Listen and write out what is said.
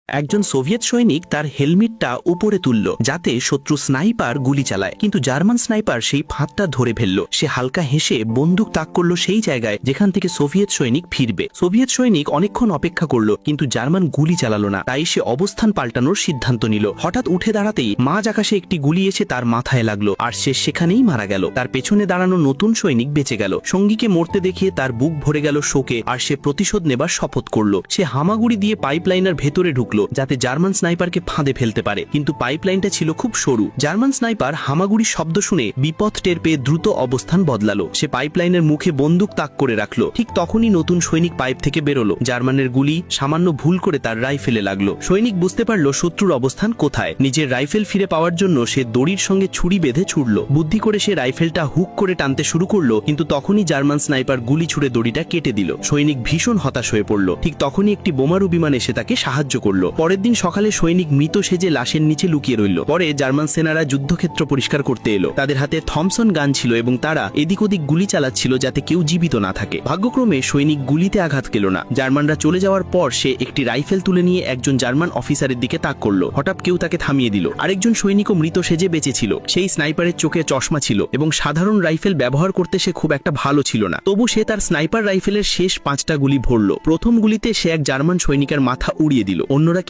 একজন সোভিয়েত সৈনিক তার হেলমেটটা উপরে তুলল যাতে শত্রু স্নাইপার গুলি চালায়, কিন্তু জার্মান স্নাইপার সেই ফাঁদটা ধরে ফেলল। সে হালকা হেসে বন্দুক তাক করলো সেই জায়গায় যেখান থেকে সোভিয়েত সৈনিক ফিরবে। সোভিয়েত সৈনিক অনেকক্ষণ অপেক্ষা করলো, কিন্তু জার্মান গুলি চালালো না। তাই সে অবস্থান পাল্টানোর সিদ্ধান্ত নিল। হঠাৎ উঠে দাঁড়াতেই মাঝ আকাশে একটি গুলি এসে তার মাথায় লাগলো, আর সে সেখানেই মারা গেল। তার পেছনে দাঁড়ানো নতুন সৈনিক বেঁচে গেল। সঙ্গীকে মরতে দেখিয়ে তার বুক ভরে গেল শোকে, আর সে প্রতিশোধ নেবার শপথ করলো। সে হামাগুড়ি দিয়ে পাইপলাইনের ভেতরে ঢুকলো যাতে জার্মান স্নাইপারকে ফাঁদে ফেলতে পারে, কিন্তু পাইপলাইনটা ছিল খুব সরু। জার্মান স্নাইপার হামাগুড়ির শব্দ শুনে বিপদ টের পেয়ে দ্রুত অবস্থান বদলালো। সে পাইপলাইনের মুখে বন্দুক তাক করে রাখলো। ঠিক তখনই নতুন সৈনিক পাইপ থেকে বেরোলো। জার্মানের গুলি সামান্য ভুল করে তার রাইফেলে লাগলো। সৈনিক বুঝতে পারলো শত্রুর অবস্থান কোথায়। নিজের রাইফেল ফিরে পাওয়ার জন্য সে দড়ির সঙ্গে ছুরি বেঁধে ছুড়লো। বুদ্ধি করে সে রাইফেলটা হুক করে টানতে শুরু করলো, কিন্তু তখনই জার্মান স্নাইপার গুলি ছুড়ে দড়িটা কেটে দিল। সৈনিক ভীষণ হতাশ হয়ে পড়লো। ঠিক তখনই একটি বোমারু বিমান এসে তাকে সাহায্য করলো। পরের দিন সকালে সৈনিক মৃত সেজে লাশের নিচে লুকিয়ে রইল। পরে জার্মান সেনারা যুদ্ধক্ষেত্র পরিষ্কার করতে এলো। তাদের হাতে থমসন গান ছিল এবং তারা এদিক ওদিক গুলি চালাচ্ছিল যাতে কেউ জীবিত না থাকে। ভাগ্যক্রমে সৈনিক গুলিতে আঘাত পেল না। জার্মানরা চলে যাওয়ার পর সে একটি রাইফেল তুলে নিয়ে একজন জার্মান অফিসারের দিকে তাক করলো। হঠাৎ কেউ তাকে থামিয়ে দিল। আরেকজন সৈনিকও মৃত সেজে বেঁচে ছিল। সেই স্নাইপারের চোখে চশমা ছিল এবং সাধারণ রাইফেল ব্যবহার করতে সে খুব একটা ভালো ছিল না। তবু সে তার স্নাইপার রাইফেলের শেষ 5টা গুলি ভরল। প্রথম গুলিতে সে এক জার্মান সৈনিকের মাথা উড়িয়ে দিল। অন্যরা